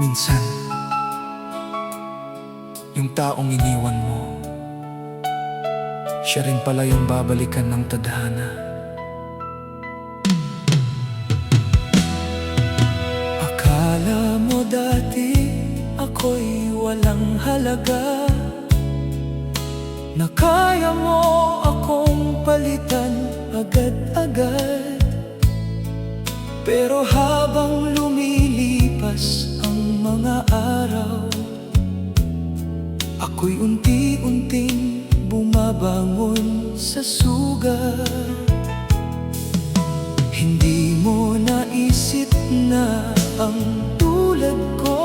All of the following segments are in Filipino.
Minsan, yung taong iniwan mo, siya rin pala yung babalikan ng tadhana. Akala mo dati ako'y walang halaga, na kaya mo akong palitan agad-agad. Pero habang lumilipas ang mga araw, ako'y unti-unting bumabangon sa sugat. Hindi mo naisip na ang tulad ko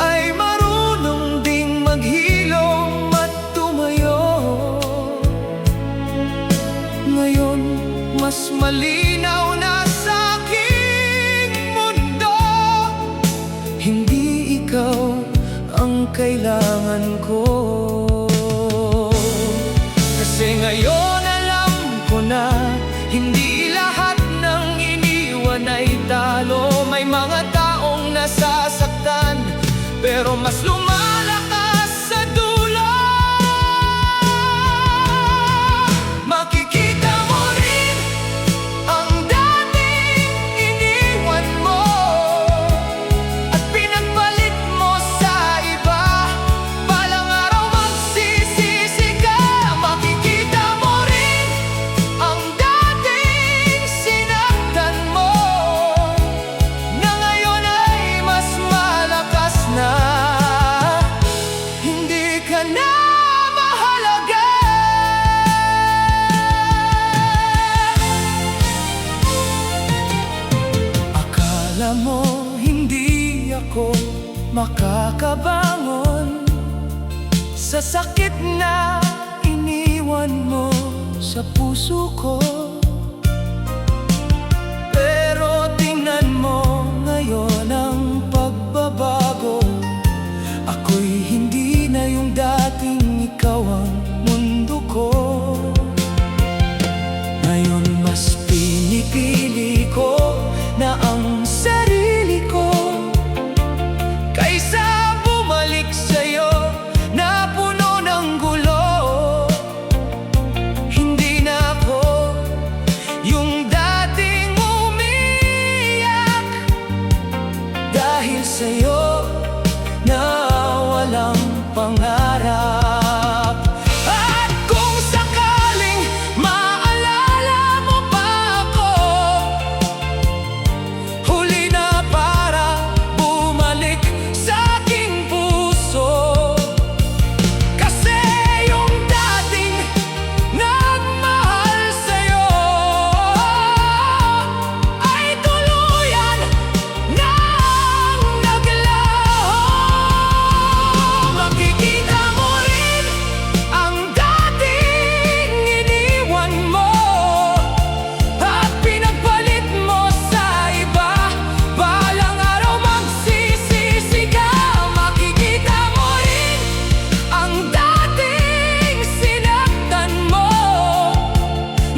ay marunong ding maghilom at tumayo. Ngayon, mas malinaw na sa aking mundo, hindi ikaw ang kailangan ko. Kasi ngayon alam ko na hindi lahat ng iniwan ay talo. May mga taong nasasaktan, pero mas lumalakas sa dulo. Makikita mo rin ang dating iniwan mo at pinagpalit mo sa iba. Balang araw magsisisi ka. Makikita mo rin ang dating sinaktan mo, na ngayon ay mas malakas na. Hindi ka na mahalaga. Akala mo hindi ako makakabangon sa sakit na iniwan mo sa puso ko. Pero tingnan mo ngayon ang pagbabago. Ako'y hindi na yung dating ikaw ang mundo ko. Ngayon mas pinipili ko na ang sarili ko kaysa bumalik sa'yo na puno ng gulo. Hindi na ako yung dating umiyak dahil sa'yo na walang pangarap. At kung sakaling maalala mo pa ako, huli na para bumalik sa aking puso. Kasi yung dating nagmahal sa'yo ay tuluyan nang naglaho. Makikita mo rin ang dating iniwan mo at pinagpalit mo sa iba. Balang araw magsisisi ka. Makikita mo rin ang dating sinaktan mo,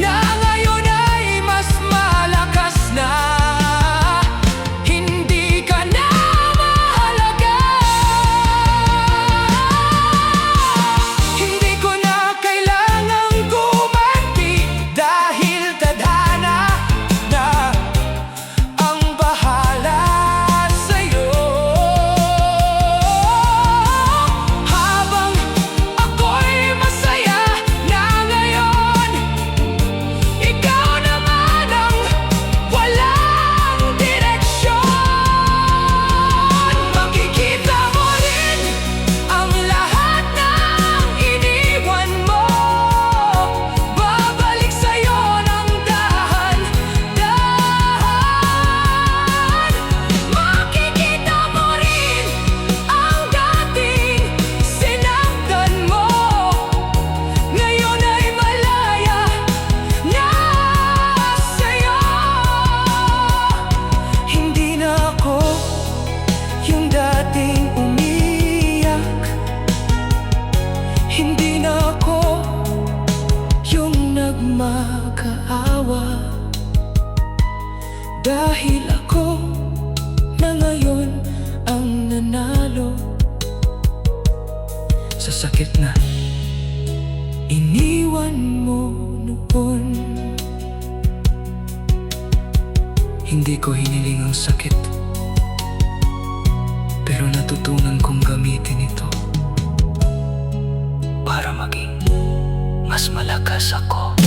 na ngayon ay mas malakas na. Hindi ka na mahalaga. Hindi ko na kailangang gumanti dahil tadhana na ang bahala sa'yo. Habang ako'y masaya na ngayon, ikaw naman ang walang direksyon. Makikita mo rin ang lahat ng iniwan mo, babalik sa'yo ng dahan-dahan. Makikita mo rin ang dating sinaktan mo, ngayon ay malaya na sa'yo. Hindi na ako yung dating umiyak, hindi na ako yung nagmakaawa, dahil ako na ngayon sakit na iniwan mo noon. Hindi ko hiniling ang sakit, pero natutunan kong gamitin ito para maging mas malakas ako.